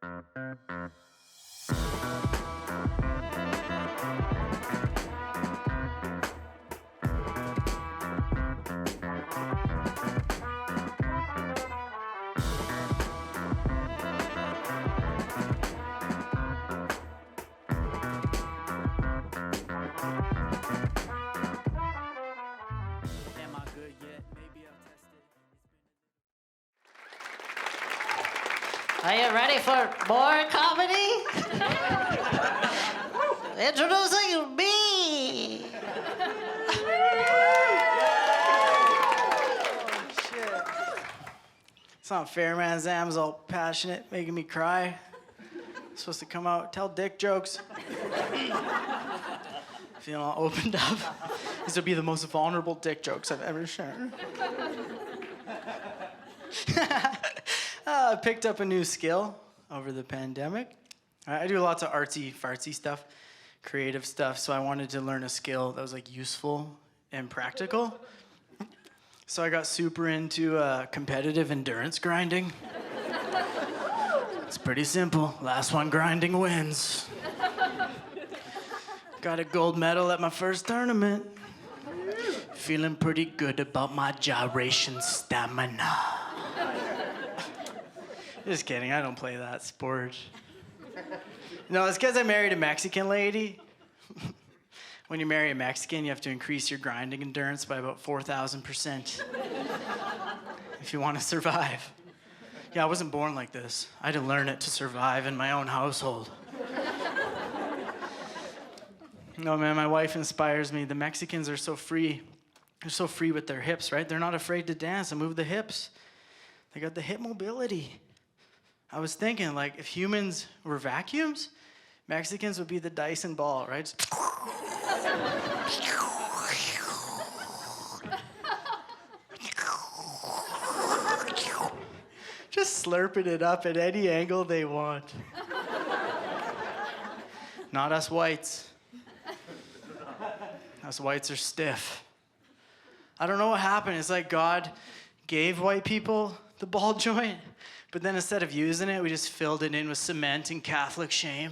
Are you ready for more comedy? Introducing me. Shit. It's not fair, man. Zam's all passionate, making me cry. Supposed to come out, tell dick jokes. Feeling all opened up. These will be the most vulnerable dick jokes I've ever shared. I picked up a new skill over the pandemic. I do lots of artsy, fartsy stuff, creative stuff, so I wanted to learn a skill that was like useful and practical. So I got super into competitive endurance grinding. It's pretty simple. Last one grinding wins. Got a gold medal at my first tournament. Feeling pretty good about my gyration stamina. Just kidding, I don't play that sport. No, it's because I married a Mexican lady. When you marry a Mexican, you have to increase your grinding endurance by about 4,000% if you want to survive. Yeah, I wasn't born like this. I had to learn it to survive in my own household. No, man, my wife inspires me. The Mexicans are so free. They're so free with their hips, right? They're not afraid to dance and move the hips. They got the hip mobility. I was thinking, like, if humans were vacuums, Mexicans would be the Dyson ball, right? Just slurping it up at any angle they want. Not us whites. Us whites are stiff. I don't know what happened. It's like God gave white people the ball joint, but then instead of using it, we just filled it in with cement and Catholic shame.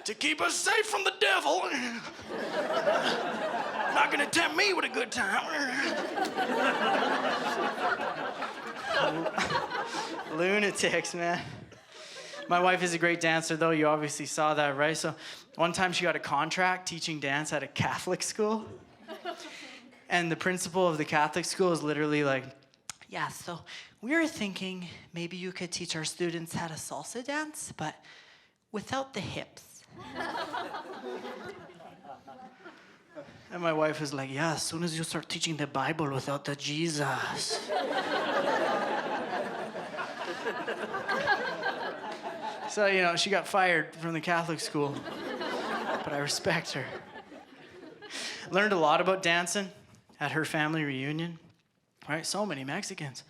To keep us safe from the devil. Not gonna tempt me with a good time. Lunatics, man. My wife is a great dancer, though. You obviously saw that, right? So one time she got a contract teaching dance at a Catholic school. And the principal of the Catholic school is literally like, yeah, so we were thinking maybe you could teach our students how to salsa dance, but without the hips. And my wife was like, yeah, as soon as you start teaching the Bible without the Jesus. So, you know, she got fired from the Catholic school, but I respect her. Learned a lot about dancing at her family reunion, right? So many Mexicans.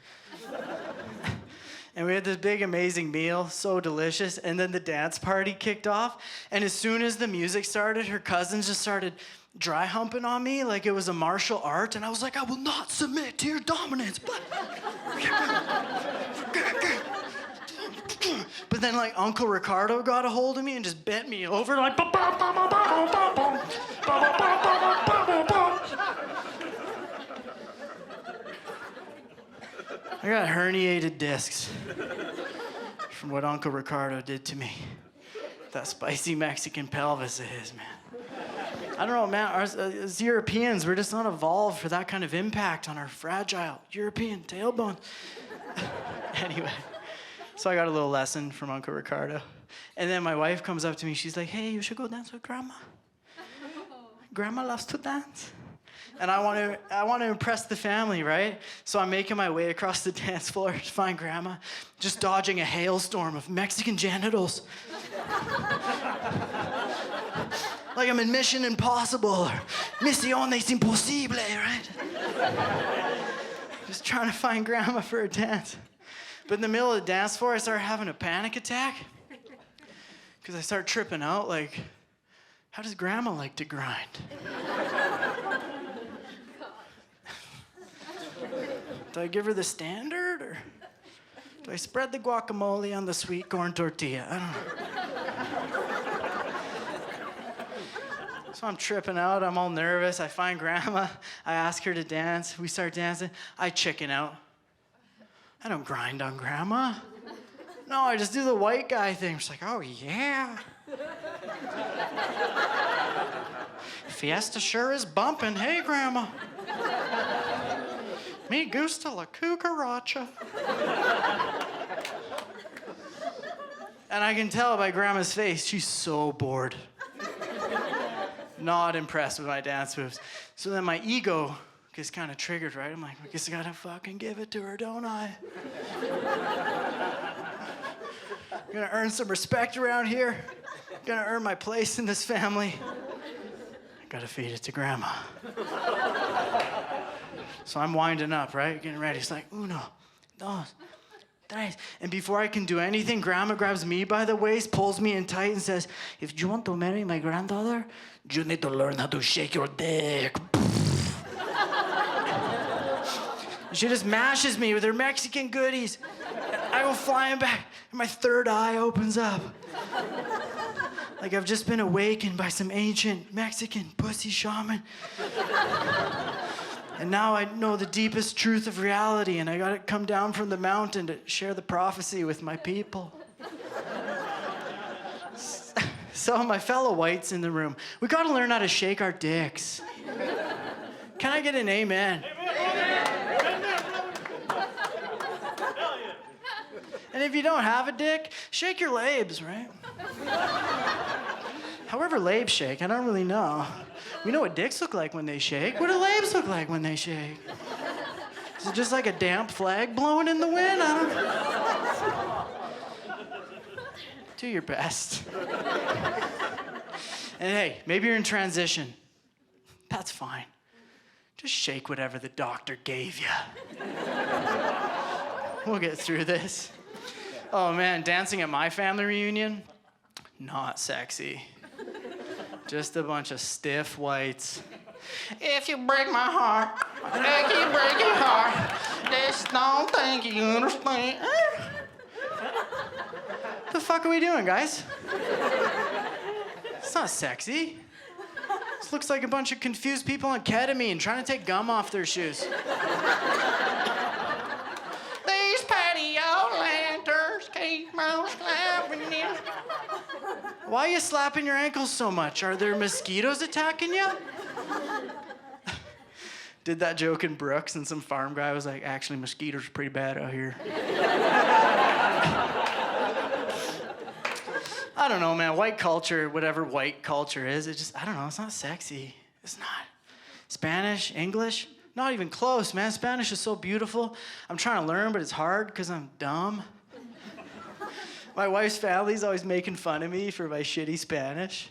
And we had this big, amazing meal, so delicious. And then the dance party kicked off. And as soon as the music started, her cousins just started dry humping on me like it was a martial art. And I was like, I will not submit to your dominance. But then, like, Uncle Ricardo got a hold of me and just bent me over, like, I got herniated discs from what Uncle Ricardo did to me. That spicy Mexican pelvis of his, man. I don't know, man. As Europeans, we're just not evolved for that kind of impact on our fragile European tailbone. Anyway, so I got a little lesson from Uncle Ricardo. And then my wife comes up to me. She's like, hey, you should go dance with Grandma. Grandma loves to dance. And I want to impress the family, right? So I'm making my way across the dance floor to find Grandma, just dodging a hailstorm of Mexican genitals. Like I'm in Mission Impossible or Misiones Imposible, right? Just trying to find Grandma for a dance. But in the middle of the dance floor, I start having a panic attack because I start tripping out, like, how does Grandma like to grind? Do I give her the standard, or better. Do I spread the guacamole on the sweet corn tortilla? I don't know. So I'm tripping out. I'm all nervous. I find Grandma. I ask her to dance. We start dancing. I chicken out. I don't grind on Grandma. No, I just do the white guy thing. She's like, oh, yeah. Fiesta sure is bumping. Hey, Grandma. Me gusta la cucaracha. And I can tell by Grandma's face, she's so bored. Not impressed with my dance moves. So then my ego gets kind of triggered, right? I'm like, I guess I gotta fucking give it to her, don't I? I'm gonna earn some respect around here. I'm gonna earn my place in this family. I gotta feed it to Grandma. So I'm winding up, right? Getting ready. It's like, uno, dos, tres. And before I can do anything, Grandma grabs me by the waist, pulls me in tight, and says, if you want to marry my granddaughter, you need to learn how to shake your dick. She just mashes me with her Mexican goodies. I go flying back, and my third eye opens up. Like I've just been awakened by some ancient Mexican pussy shaman. And now I know the deepest truth of reality, and I gotta come down from the mountain to share the prophecy with my people. So my fellow whites in the room, we gotta learn how to shake our dicks. Can I get an amen? And if you don't have a dick, shake your labes, right? However labes shake, I don't really know. We know what dicks look like when they shake. What do labes look like when they shake? Is it just like a damp flag blowing in the wind? I don't know. Do your best. And hey, maybe you're in transition. That's fine. Just shake whatever the doctor gave you. We'll get through this. Oh man, dancing at my family reunion? Not sexy. Just a bunch of stiff whites. If you break my heart, if you break your heart, just don't think you understand. What the fuck are we doing, guys? It's not sexy. This looks like a bunch of confused people on ketamine trying to take gum off their shoes. These patio lanterns keep on slapping you. Why are you slapping your ankles so much? Are there mosquitoes attacking you? Did that joke in Brooks, and some farm guy was like, actually, mosquitoes are pretty bad out here. I don't know, man. White culture, whatever white culture is, it just, I don't know, it's not sexy. It's not. Spanish, English, not even close, man. Spanish is so beautiful. I'm trying to learn, but it's hard because I'm dumb. My wife's family's always making fun of me for my shitty Spanish.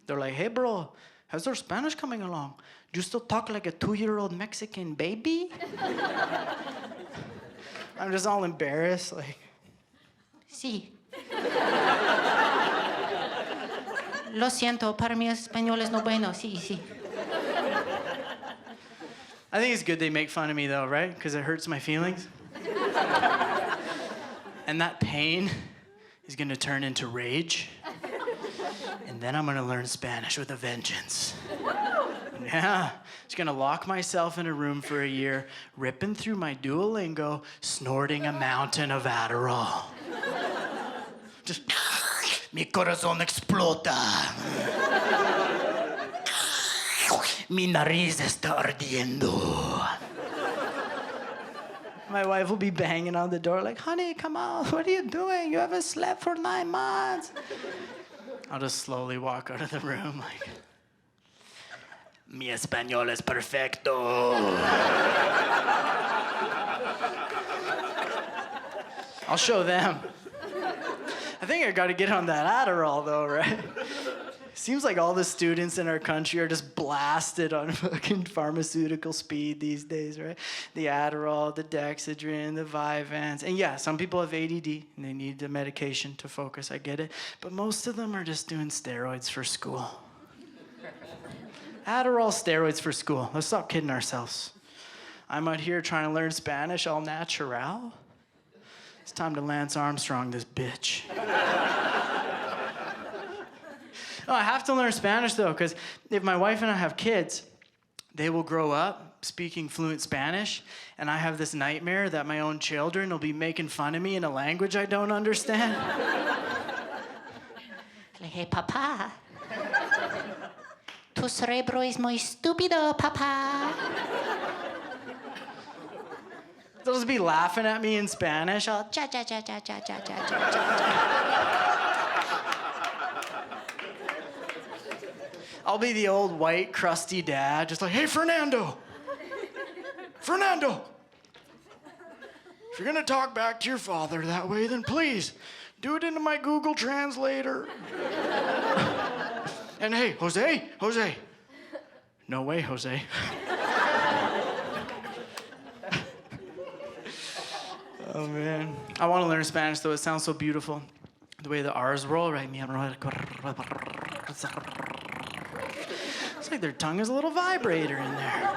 They're like, hey, bro, how's their Spanish coming along? Do you still talk like a 2-year-old Mexican baby? I'm just all embarrassed, like, Sí. Lo siento, para mí español es no bueno. Sí, sí. I think it's good they make fun of me, though, right? Because it hurts my feelings. And that pain is going to turn into rage. And then I'm going to learn Spanish with a vengeance. Yeah, just going to lock myself in a room for a year, ripping through my Duolingo, snorting a mountain of Adderall. Just, mi corazón explota. Mi nariz está ardiendo. My wife will be banging on the door like, honey, come on, what are you doing? You haven't slept for 9 months. I'll just slowly walk out of the room like, mi español es perfecto. I'll show them. I think I got to get on that Adderall, though, right? Seems like all the students in our country are just blasted on fucking pharmaceutical speed these days, right? The Adderall, the Dexedrine, the Vyvanse. And yeah, some people have ADD and they need the medication to focus. I get it. But most of them are just doing steroids for school. Adderall, steroids for school. Let's stop kidding ourselves. I'm out here trying to learn Spanish all natural. It's time to Lance Armstrong this bitch. Oh, I have to learn Spanish, though, because if my wife and I have kids, they will grow up speaking fluent Spanish, and I have this nightmare that my own children will be making fun of me in a language I don't understand. Hey, papá. Tu cerebro es muy estúpido, papá. They'll just be laughing at me in Spanish. I'll Cha cha cha cha cha cha cha cha cha. I'll be the old white crusty dad, just like, hey, Fernando, if you're gonna talk back to your father that way, then please do it into my Google Translator. And hey, Jose, no way, Jose. Oh man, I want to learn Spanish though. It sounds so beautiful, the way the R's roll, right? It's like their tongue is a little vibrator in there.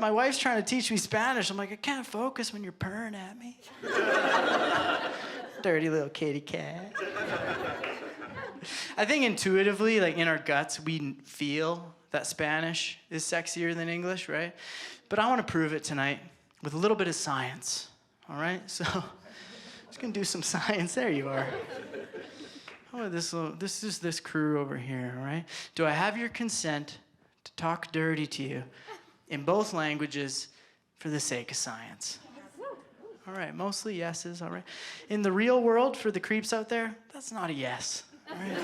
My wife's trying to teach me Spanish. I'm like, I can't focus when you're purring at me. Dirty little kitty cat. I think intuitively, like in our guts, we feel that Spanish is sexier than English, right? But I want to prove it tonight with a little bit of science, all right? So, just gonna do some science. There you are. Oh, this is this crew over here, all right? Do I have your consent to talk dirty to you in both languages for the sake of science? All right, mostly yeses, all right. In the real world, for the creeps out there, that's not a yes, all right?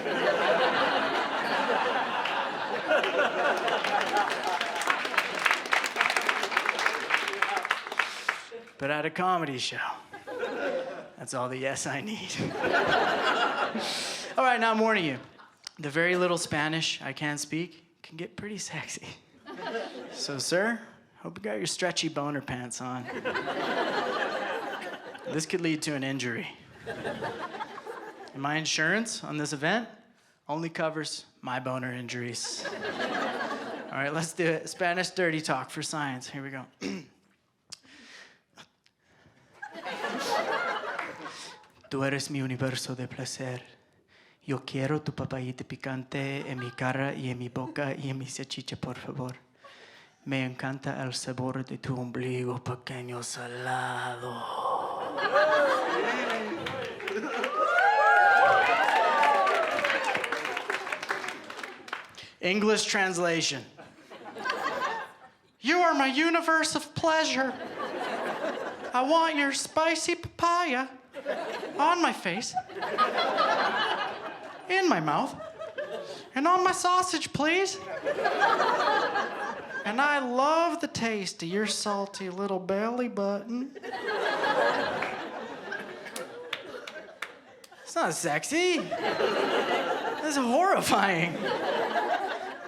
But at a comedy show, that's all the yes I need. All right, now I'm warning you. The very little Spanish I can speak can get pretty sexy. So, sir, hope you got your stretchy boner pants on. This could lead to an injury. And my insurance on this event only covers my boner injuries. All right, let's do it. Spanish dirty talk for science. Here we go. Tú eres mi universo de placer. Yo quiero tu papayita picante en mi cara y en mi boca y en mi salchicha, por favor. Me encanta el sabor de tu ombligo pequeño salado. English translation. You are my universe of pleasure. I want your spicy papaya on my face, in my mouth, and on my sausage, please. And I love the taste of your salty little belly button. It's not sexy. It's horrifying.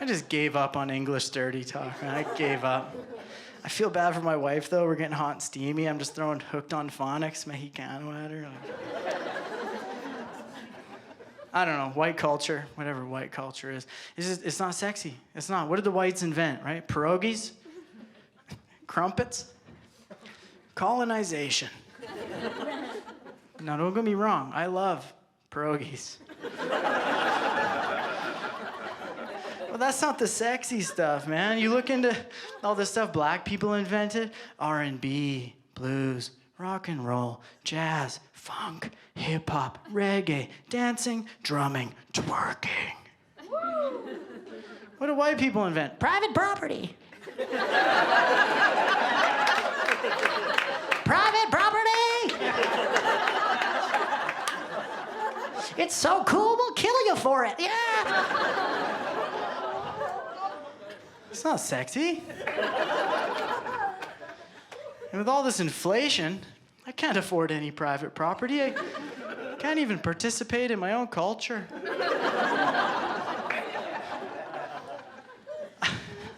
I just gave up on English dirty talk. I gave up. I feel bad for my wife, though. We're getting hot and steamy. I'm just throwing hooked on phonics, Mexicano at her. I don't know, white culture, whatever white culture is. It's not sexy. It's not. What did the whites invent, right? Pierogies? Crumpets? Colonization. Now, don't get me wrong. I love pierogies. Well, that's not the sexy stuff, man. You look into all the stuff black people invented, R&B, blues, rock and roll, jazz, funk, hip-hop, reggae, dancing, drumming, twerking. What do white people invent? Private property. Private property. It's so cool, we'll kill you for it. Yeah. It's not sexy. And with all this inflation, I can't afford any private property. I can't even participate in my own culture.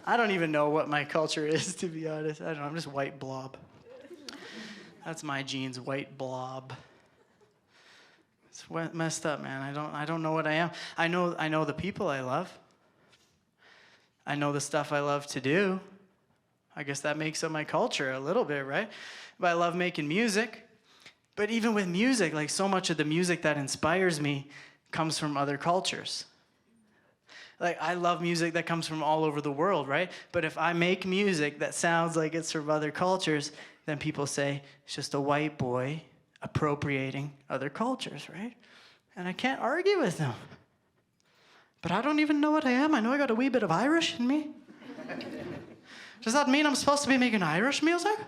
I don't even know what my culture is, to be honest. I don't know, I'm just white blob. That's my genes, white blob. It's messed up, man. I don't know what I am. I know the people I love. I know the stuff I love to do. I guess that makes up my culture a little bit, right? But I love making music. But even with music, like so much of the music that inspires me comes from other cultures. Like I love music that comes from all over the world, right? But if I make music that sounds like it's from other cultures, then people say it's just a white boy appropriating other cultures, right? And I can't argue with them. But I don't even know what I am. I know I got a wee bit of Irish in me. Does that mean I'm supposed to be making Irish music?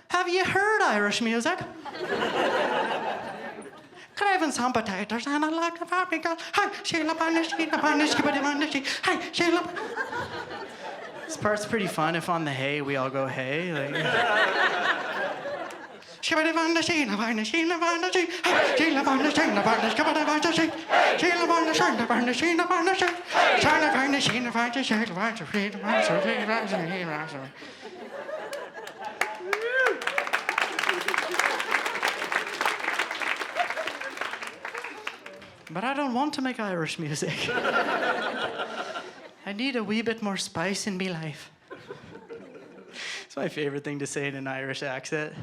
Have you heard Irish music? Craving some potatoes and I like the paprika. Hi, Sheila Banish, Sheila Banish, hi, Sheila. This part's pretty fun. If on the hay, we all go hey. Like, Sheila Banish, Sheila Banish, Sheila Banish, Sheila Banish, Sheila Banish, Sheila Banish, Sheila Banish, Sheila Banish, Sheila Banish, Sheila Banish, Sheila Banish, Sheila Banish, Sheila Banish. But I don't want to make Irish music. I need a wee bit more spice in me life. It's my favorite thing to say in an Irish accent.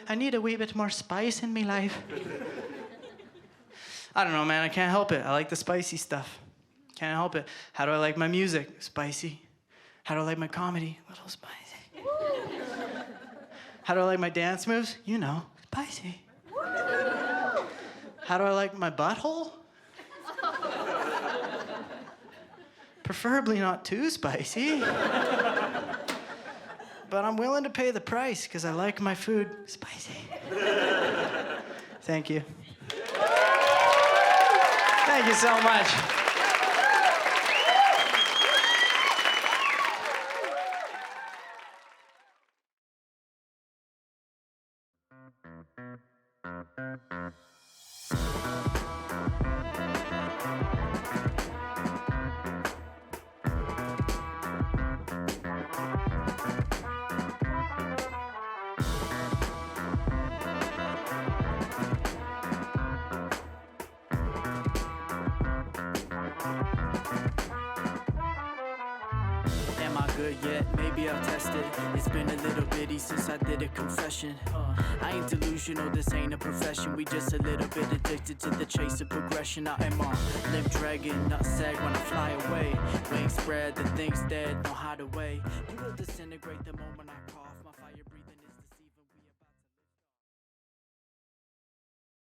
I need a wee bit more spice in me life. I don't know, man, I can't help it. I like the spicy stuff. Can't help it. How do I like my music? Spicy. How do I like my comedy? A little spicy. How do I like my dance moves? You know, spicy. How do I like my butthole? Preferably not too spicy. But I'm willing to pay the price because I like my food spicy. Thank you. Thank you so much. Good yet, maybe I'll test it. It's been a little bitty since I did a confession. I ain't delusional, this ain't a profession. We just a little bit addicted to the chase of progression. I am on lip dragging, not sag when I fly away. Wings spread, the thing's dead, know how to weigh. You will disintegrate the moment I call.